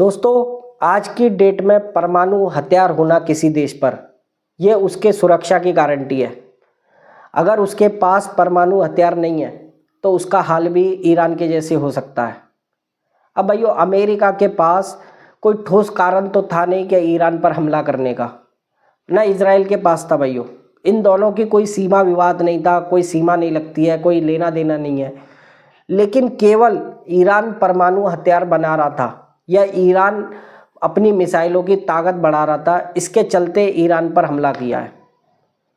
दोस्तों, आज की डेट में परमाणु हथियार होना किसी देश पर यह उसके सुरक्षा की गारंटी है। अगर उसके पास परमाणु हथियार नहीं है तो उसका हाल भी ईरान के जैसे हो सकता है। अब भाइयों, अमेरिका के पास कोई ठोस कारण तो था नहीं कि ईरान पर हमला करने का, ना इजराइल के पास था भाइयों। इन दोनों की कोई सीमा विवाद नहीं था, कोई सीमा नहीं लगती है, कोई लेना देना नहीं है। लेकिन केवल ईरान परमाणु हथियार बना रहा था या ईरान अपनी मिसाइलों की ताकत बढ़ा रहा था, इसके चलते ईरान पर हमला किया है।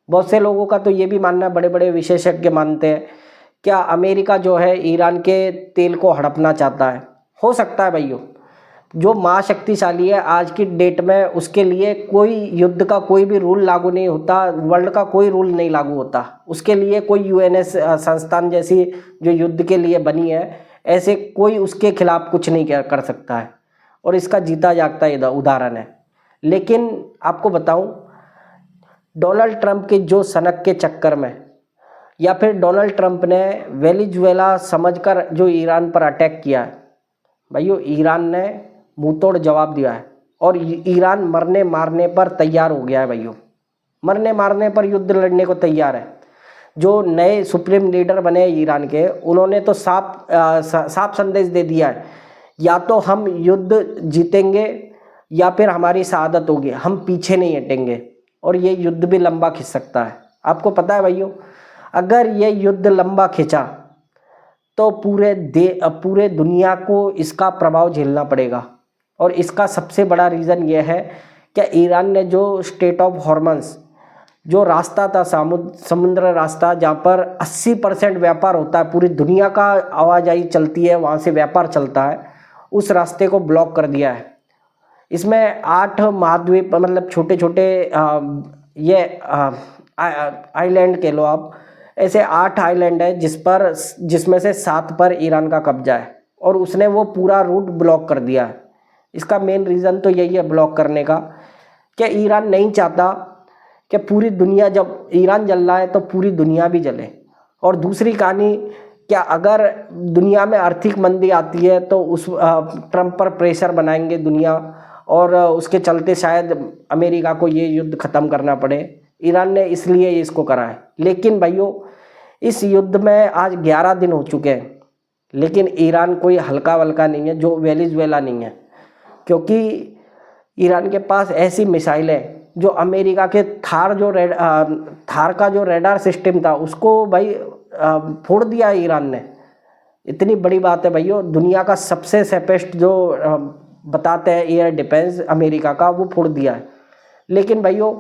बहुत से लोगों का तो ये भी मानना, बड़े बड़े विशेषज्ञ मानते हैं, क्या अमेरिका जो है ईरान के तेल को हड़पना चाहता है। हो सकता है भाइयों, जो महाशक्तिशाली है आज की डेट में, उसके लिए कोई युद्ध का कोई भी रूल लागू नहीं होता, वर्ल्ड का कोई रूल नहीं लागू होता। उसके लिए कोई यूएनएस संस्थान जैसी जो युद्ध के लिए बनी है, ऐसे कोई उसके खिलाफ कुछ नहीं कर सकता है, और इसका जीता जागता उदाहरण है। लेकिन आपको बताऊं, डोनाल्ड ट्रंप के जो सनक के चक्कर में, या फिर डोनाल्ड ट्रंप ने वेनेजुएला समझकर जो ईरान पर अटैक किया है भाइयों, ईरान ने मुंह तोड़ जवाब दिया है और ईरान मरने मारने पर तैयार हो गया है भाइयों। मरने मारने पर युद्ध लड़ने को तैयार है। जो नए सुप्रीम लीडर बने ईरान के, उन्होंने तो साफ संदेश दे दिया है, या तो हम युद्ध जीतेंगे या फिर हमारी शहादत होगी, हम पीछे नहीं हटेंगे। और ये युद्ध भी लंबा खिंच सकता है। आपको पता है भाइयों, अगर ये युद्ध लंबा खिंचा तो पूरे दुनिया को इसका प्रभाव झेलना पड़ेगा। और इसका सबसे बड़ा रीज़न ये है कि ईरान ने जो स्टेट ऑफ हॉर्मज़, जो रास्ता था समुद्र रास्ता, जहाँ पर 80% व्यापार होता है, पूरी दुनिया का आवाजाही चलती है, वहाँ से व्यापार चलता है, उस रास्ते को ब्लॉक कर दिया है। इसमें 8 महाद्वीप, मतलब छोटे छोटे आइलैंड कह लो आप, ऐसे 8 आइलैंड है जिसमें से 7 पर ईरान का कब्जा है, और उसने वो पूरा रूट ब्लॉक कर दिया है। इसका मेन रीज़न तो यही है ब्लॉक करने का, कि ईरान नहीं चाहता कि पूरी दुनिया, जब ईरान जल रहा है तो पूरी दुनिया भी जले। और दूसरी कहानी, क्या अगर दुनिया में आर्थिक मंदी आती है तो उस ट्रंप पर प्रेशर बनाएंगे दुनिया, और उसके चलते शायद अमेरिका को ये युद्ध ख़त्म करना पड़े। ईरान ने इसलिए इसको करा है। लेकिन भाइयों, इस युद्ध में आज 11 दिन हो चुके हैं, लेकिन ईरान कोई हल्का वल्का नहीं है, जो वेनेजुएला नहीं है। क्योंकि ईरान के पास ऐसी मिसाइल है जो अमेरिका के थार का जो रेडार सिस्टम था, उसको भाई फोड़ दिया है ईरान ने। इतनी बड़ी बात है भाइयों, दुनिया का सबसे सेफेस्ट जो बताते हैं एयर डिफेंस अमेरिका का, वो फोड़ दिया है। लेकिन भाइयों,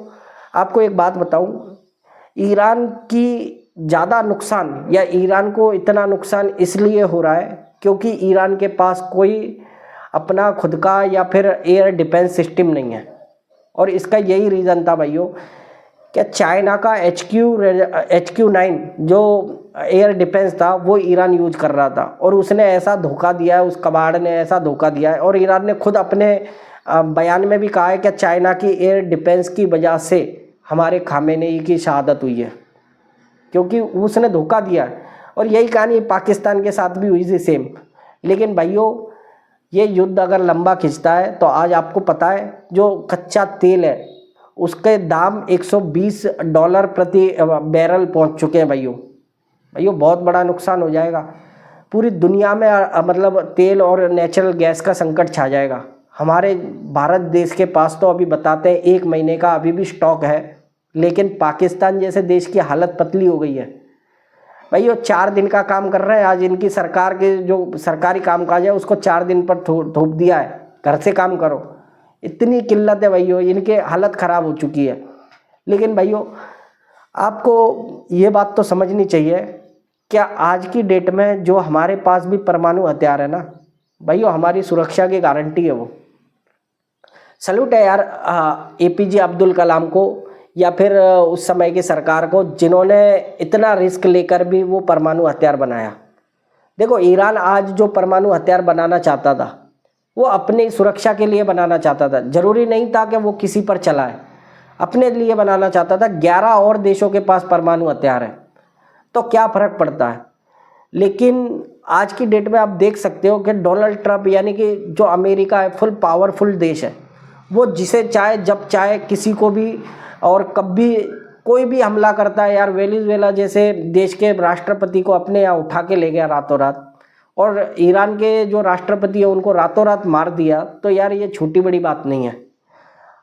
आपको एक बात बताऊं, ईरान की ज़्यादा नुकसान, या ईरान को इतना नुकसान इसलिए हो रहा है क्योंकि ईरान के पास कोई अपना खुद का या फिर एयर डिफेंस सिस्टम नहीं है। और इसका यही रीज़न था भाइयों कि चाइना का HQ-9 जो एयर डिफेंस था, वो ईरान यूज कर रहा था, और उसने ऐसा धोखा दिया है, उस कबाड़ ने ऐसा धोखा दिया है। और ईरान ने खुद अपने बयान में भी कहा है कि चाइना की एयर डिफेंस की वजह से हमारे खामेनेई की शहादत हुई है, क्योंकि उसने धोखा दिया है। और यही कहानी पाकिस्तान के साथ भी हुई थी सेम। लेकिन भाइयों, ये युद्ध अगर लंबा खिंचता है तो आज आपको पता है, जो कच्चा तेल है उसके दाम $120 प्रति बैरल पहुंच चुके हैं भाइयों। बहुत बड़ा नुकसान हो जाएगा। पूरी दुनिया में मतलब तेल और नेचुरल गैस का संकट छा जाएगा। हमारे भारत देश के पास तो अभी बताते हैं 1 महीने का अभी भी स्टॉक है, लेकिन पाकिस्तान जैसे देश की हालत पतली हो गई है भाइयों। 4 दिन का काम कर रहे हैं। आज इनकी सरकार के जो सरकारी कामकाज है उसको 4 दिन पर थोप दिया है, घर से काम करो। इतनी किल्लत है भाइयों, इनके हालत ख़राब हो चुकी है। लेकिन भाइयों, आपको ये बात तो समझनी चाहिए, क्या आज की डेट में जो हमारे पास भी परमाणु हथियार है ना भाइयों, हमारी सुरक्षा की गारंटी है। वो सल्यूट है यार APJ अब्दुल कलाम को, या फिर उस समय की सरकार को, जिन्होंने इतना रिस्क लेकर भी वो परमाणु हथियार बनाया। देखो, ईरान आज जो परमाणु हथियार बनाना चाहता था, वो अपनी सुरक्षा के लिए बनाना चाहता था। जरूरी नहीं था कि वो किसी पर चलाए, अपने लिए बनाना चाहता था। 11 और देशों के पास परमाणु हथियार है, तो क्या फ़र्क पड़ता है। लेकिन आज की डेट में आप देख सकते हो कि डोनाल्ड ट्रंप यानी कि जो अमेरिका है फुल पावरफुल देश है, वो जिसे चाहे जब चाहे किसी को भी और कब भी कोई भी हमला करता है। यार वेनेजुएला जैसे देश के राष्ट्रपति को अपने यहाँ उठा के ले गया रातों रात, और ईरान के जो राष्ट्रपति है उनको रातों रात मार दिया। तो यार ये छोटी बड़ी बात नहीं है।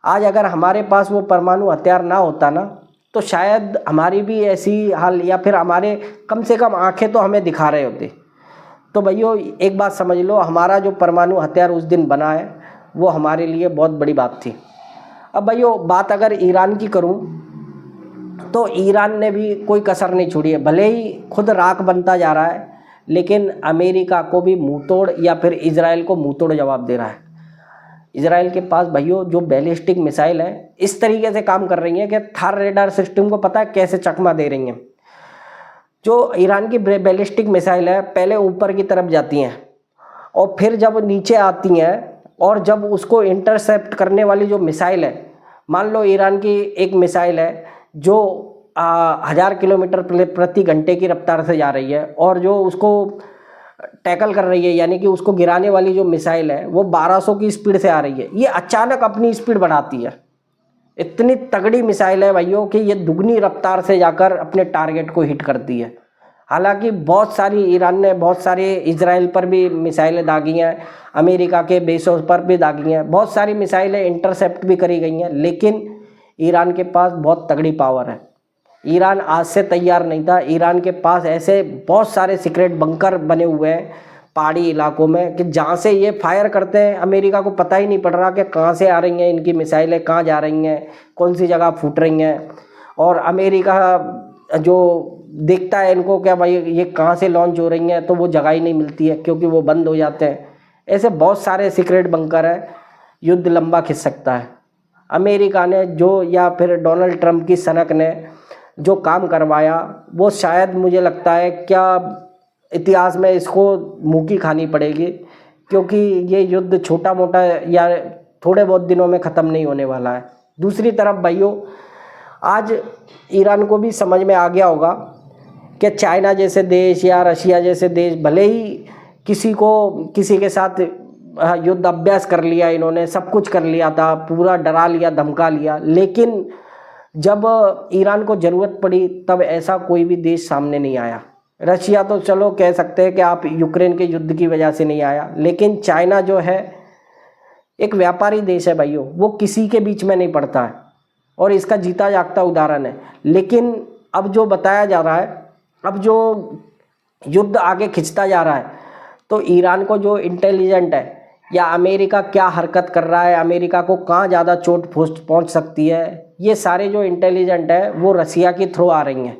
आज अगर हमारे पास वो परमाणु हथियार ना होता ना, तो शायद हमारी भी ऐसी हाल, या फिर हमारे कम से कम आंखें तो हमें दिखा रहे होते। तो भैया एक बात समझ लो, हमारा जो परमाणु हथियार उस दिन बना है वो हमारे लिए बहुत बड़ी बात थी। अब भैया बात अगर ईरान की करूं, तो ईरान ने भी कोई कसर नहीं छोड़ी है। भले ही खुद राख बनता जा रहा है, लेकिन अमेरिका को भी मुंहतोड़ या फिर इजराइल को मुंहतोड़ जवाब दे रहा है। इजराइल के पास भैया जो बैलिस्टिक मिसाइल है इस तरीके से काम कर रही हैं कि थार रेडार सिस्टम को पता है कैसे चकमा दे रही हैं। जो ईरान की बैलिस्टिक मिसाइल है पहले ऊपर की तरफ जाती हैं और फिर जब नीचे आती हैं, और जब उसको इंटरसेप्ट करने वाली जो मिसाइल है, मान लो ईरान की एक मिसाइल है जो 1000 किलोमीटर प्रति घंटे की रफ्तार से जा रही है, और जो उसको टैकल कर रही है यानी कि उसको गिराने वाली जो मिसाइल है वो 1200 की स्पीड से आ रही है, ये अचानक अपनी स्पीड बढ़ाती है। इतनी तगड़ी मिसाइल है भाइयों कि ये दुगनी रफ्तार से जाकर अपने टारगेट को हिट करती है। हालांकि बहुत सारी ईरान ने बहुत सारे इजराइल पर भी मिसाइलें दागी हैं, अमेरिका के बेसों पर भी दागी हैं, बहुत सारी मिसाइलें इंटरसेप्ट भी करी गई हैं, लेकिन ईरान के पास बहुत तगड़ी पावर है। ईरान आज से तैयार नहीं था। ईरान के पास ऐसे बहुत सारे सीक्रेट बंकर बने हुए हैं पहाड़ी इलाकों में कि जहाँ से ये फायर करते हैं अमेरिका को पता ही नहीं पड़ रहा कि कहाँ से आ रही हैं इनकी मिसाइलें, कहाँ जा रही हैं, कौन सी जगह फूट रही हैं। और अमेरिका जो देखता है इनको क्या भाई ये कहाँ से लॉन्च हो रही हैं, तो वो जगह ही नहीं मिलती है क्योंकि वो बंद हो जाते हैं। ऐसे बहुत सारे सीक्रेट बंकर है, युद्ध लंबा खिंच सकता है। अमेरिका ने जो या फिर डोनाल्ड ट्रंप की सनक ने जो काम करवाया वो शायद मुझे लगता है क्या इतिहास में इसको मुँह की खानी पड़ेगी, क्योंकि ये युद्ध छोटा मोटा या थोड़े बहुत दिनों में ख़त्म नहीं होने वाला है। दूसरी तरफ भाइयों आज ईरान को भी समझ में आ गया होगा कि चाइना जैसे देश या रशिया जैसे देश भले ही किसी के साथ युद्ध अभ्यास कर लिया, इन्होंने सब कुछ कर लिया था, पूरा डरा लिया धमका लिया, लेकिन जब ईरान को ज़रूरत पड़ी तब ऐसा कोई भी देश सामने नहीं आया। रशिया तो चलो कह सकते हैं कि आप यूक्रेन के युद्ध की वजह से नहीं आया, लेकिन चाइना जो है एक व्यापारी देश है भाइयों, वो किसी के बीच में नहीं पड़ता है और इसका जीता जागता उदाहरण है। लेकिन अब जो बताया जा रहा है, अब जो युद्ध आगे खिंचता जा रहा है, तो ईरान को जो इंटेलिजेंट है या अमेरिका क्या हरकत कर रहा है, अमेरिका को कहाँ ज़्यादा चोट पहुँच सकती है, ये सारे जो इंटेलिजेंट है वो रसिया के थ्रू आ रही हैं।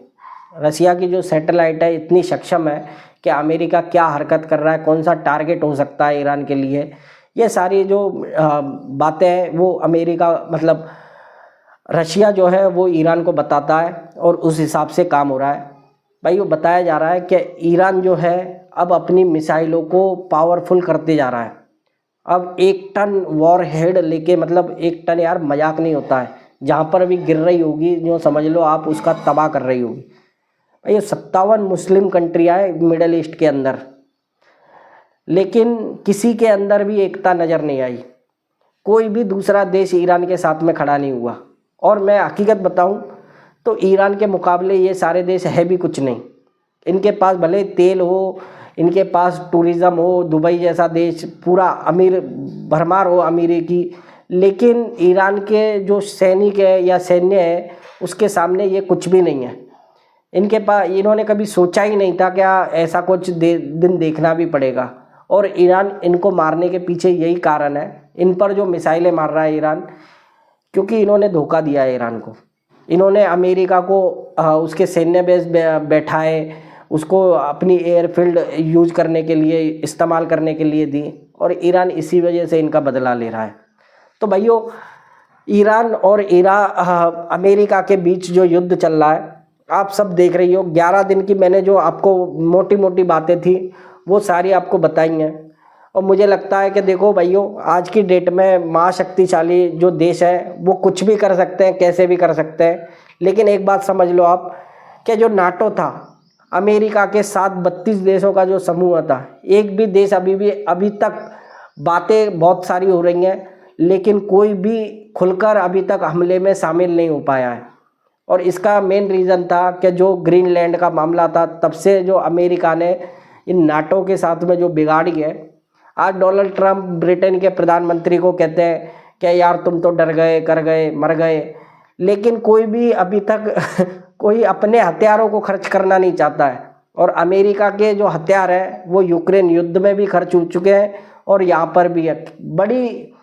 रसिया की जो सैटेलाइट है इतनी सक्षम है कि अमेरिका क्या हरकत कर रहा है, कौन सा टारगेट हो सकता है ईरान के लिए, ये सारी जो बातें हैं वो अमेरिका मतलब रशिया जो है वो ईरान को बताता है और उस हिसाब से काम हो रहा है। भाई वो बताया जा रहा है कि ईरान जो है अब अपनी मिसाइलों को पावरफुल करते जा रहा है। अब 1 टन वॉर हेड लेके, मतलब 1 टन यार मजाक नहीं होता है, जहाँ पर अभी गिर रही होगी जो समझ लो आप उसका तबाह कर रही होगी। ये 57 मुस्लिम कंट्रियाँ हैं मिडल ईस्ट के अंदर, लेकिन किसी के अंदर भी एकता नज़र नहीं आई। कोई भी दूसरा देश ईरान के साथ में खड़ा नहीं हुआ। और मैं हकीकत बताऊं तो ईरान के मुकाबले ये सारे देश है भी कुछ नहीं। इनके पास भले तेल हो, इनके पास टूरिज़्म हो, दुबई जैसा देश पूरा अमीर भरमार हो अमीरी की, लेकिन ईरान के जो सैनिक है या सैन्य है उसके सामने ये कुछ भी नहीं है। इनके पास इन्होंने कभी सोचा ही नहीं था क्या ऐसा कुछ दिन देखना भी पड़ेगा। और ईरान इनको मारने के पीछे यही कारण है, इन पर जो मिसाइलें मार रहा है ईरान, क्योंकि इन्होंने धोखा दिया है ईरान को। इन्होंने अमेरिका को उसके सैन्य बेस बैठाए, उसको अपनी एयरफील्ड यूज करने के लिए इस्तेमाल करने के लिए दी, और ईरान इसी वजह से इनका बदला ले रहा है। तो भाइयों ईरान और अमेरिका के बीच जो युद्ध चल रहा है आप सब देख रही हो। 11 दिन की मैंने जो आपको मोटी मोटी बातें थी वो सारी आपको बताई हैं। और मुझे लगता है कि देखो भाइयों आज की डेट में महाशक्तिशाली जो देश है वो कुछ भी कर सकते हैं, कैसे भी कर सकते हैं, लेकिन एक बात समझ लो आप कि जो नाटो था अमेरिका के साथ 32 देशों का जो समूह था, एक भी देश अभी तक बातें बहुत सारी हो रही हैं, लेकिन कोई भी खुलकर अभी तक हमले में शामिल नहीं हो पाया है। और इसका मेन रीज़न था कि जो ग्रीनलैंड का मामला था, तब से जो अमेरिका ने इन नाटो के साथ में जो बिगाड़ी है। आज डोनाल्ड ट्रंप ब्रिटेन के प्रधानमंत्री को कहते हैं कि यार तुम तो डर गए, कर गए, मर गए, लेकिन कोई भी अभी तक कोई अपने हथियारों को खर्च करना नहीं चाहता है। और अमेरिका के जो हथियार हैं वो यूक्रेन युद्ध में भी खर्च हो चुके हैं और यहाँ पर भी है। बड़ी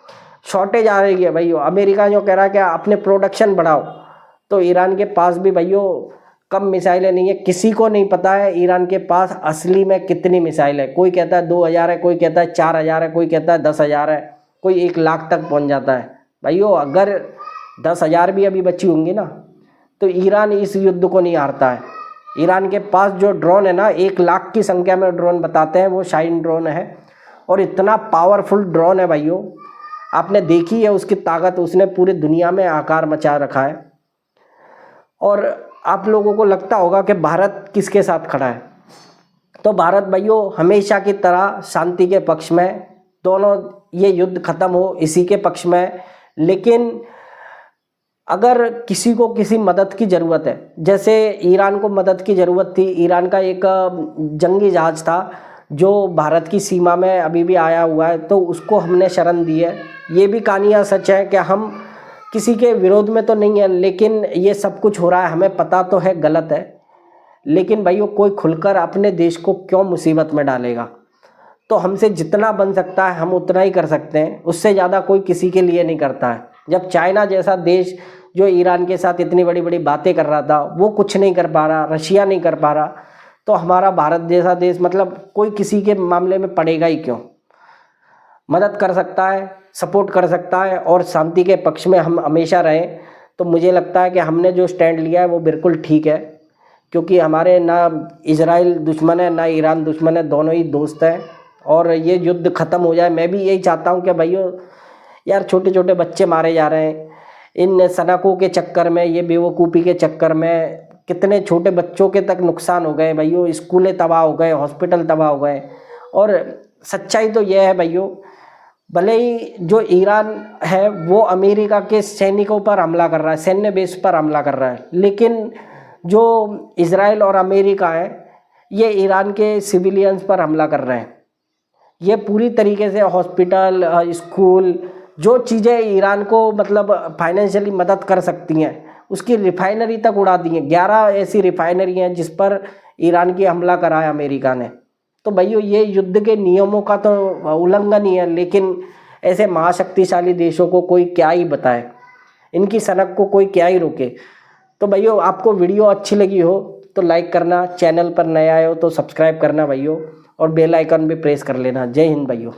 शॉर्टेज आ रही है भाइयों। अमेरिका जो कह रहा है कि अपने प्रोडक्शन बढ़ाओ, तो ईरान के पास भी भाइयों कम मिसाइलें नहीं है। किसी को नहीं पता है ईरान के पास असली में कितनी मिसाइल है। कोई कहता है 2000 है, कोई कहता है 4000 है, कोई कहता है 10,000 है, कोई 1 लाख तक पहुंच जाता है। भाइयों अगर 10,000 भी अभी बची होंगी ना, तो ईरान इस युद्ध को नहीं हारता है। ईरान के पास जो ड्रोन है ना, 1 लाख की संख्या में ड्रोन बताते हैं, वो शाहीन ड्रोन है और इतना पावरफुल ड्रोन है भाइयों, आपने देखी है उसकी ताकत। उसने पूरी दुनिया में आकार मचा रखा है। और आप लोगों को लगता होगा कि भारत किसके साथ खड़ा है, तो भारत भाइयों हमेशा की तरह शांति के पक्ष में, दोनों ये युद्ध खत्म हो इसी के पक्ष में। लेकिन अगर किसी को किसी मदद की ज़रूरत है, जैसे ईरान को मदद की ज़रूरत थी, ईरान का एक जंगी जहाज़ था जो भारत की सीमा में अभी भी आया हुआ है, तो उसको हमने शरण दी है। ये भी कहानियाँ सच है कि हम किसी के विरोध में तो नहीं है, लेकिन ये सब कुछ हो रहा है, हमें पता तो है गलत है, लेकिन भाइयों कोई खुलकर अपने देश को क्यों मुसीबत में डालेगा। तो हमसे जितना बन सकता है हम उतना ही कर सकते हैं, उससे ज़्यादा कोई किसी के लिए नहीं करता है। जब चाइना जैसा देश जो ईरान के साथ इतनी बड़ी बड़ी बातें कर रहा था, वो कुछ नहीं कर पा रहा, रशिया नहीं कर पा रहा, तो हमारा भारत जैसा देश मतलब कोई किसी के मामले में पड़ेगा ही क्यों। मदद कर सकता है, सपोर्ट कर सकता है और शांति के पक्ष में हम हमेशा रहें। तो मुझे लगता है कि हमने जो स्टैंड लिया है वो बिल्कुल ठीक है, क्योंकि हमारे ना इजराइल दुश्मन है ना ईरान दुश्मन है, दोनों ही दोस्त हैं और ये युद्ध ख़त्म हो जाए। मैं भी यही चाहता हूँ कि भाइयों यार छोटे छोटे बच्चे मारे जा रहे हैं इन सनकों के चक्कर में, ये बेवकूफ़ी के चक्कर में कितने छोटे बच्चों के तक नुकसान हो गए भाइयों, स्कूलें तबाह हो गए, हॉस्पिटल तबाह हो गए। और सच्चाई तो यह है भाइयों, भले ही जो ईरान है वो अमेरिका के सैनिकों पर हमला कर रहा है, सैन्य बेस पर हमला कर रहा है, लेकिन जो इजराइल और अमेरिका है ये ईरान के सिविलियंस पर हमला कर रहे हैं। ये पूरी तरीके से हॉस्पिटल, स्कूल, जो चीज़ें ईरान को मतलब फाइनेंशियली मदद कर सकती हैं, उसकी रिफाइनरी तक उड़ा दी हैं। 11 ऐसी रिफाइनरी हैं जिस पर ईरान की हमला करा है अमेरिका ने। तो भाइयों ये युद्ध के नियमों का तो उल्लंघन ही है, लेकिन ऐसे महाशक्तिशाली देशों को कोई क्या ही बताए, इनकी सनक को कोई क्या ही रोके। तो भाइयों आपको वीडियो अच्छी लगी हो तो लाइक करना, चैनल पर नए आए हो तो सब्सक्राइब करना भाइयों, और बेल आइकन भी प्रेस कर लेना। जय हिंद भाइयों।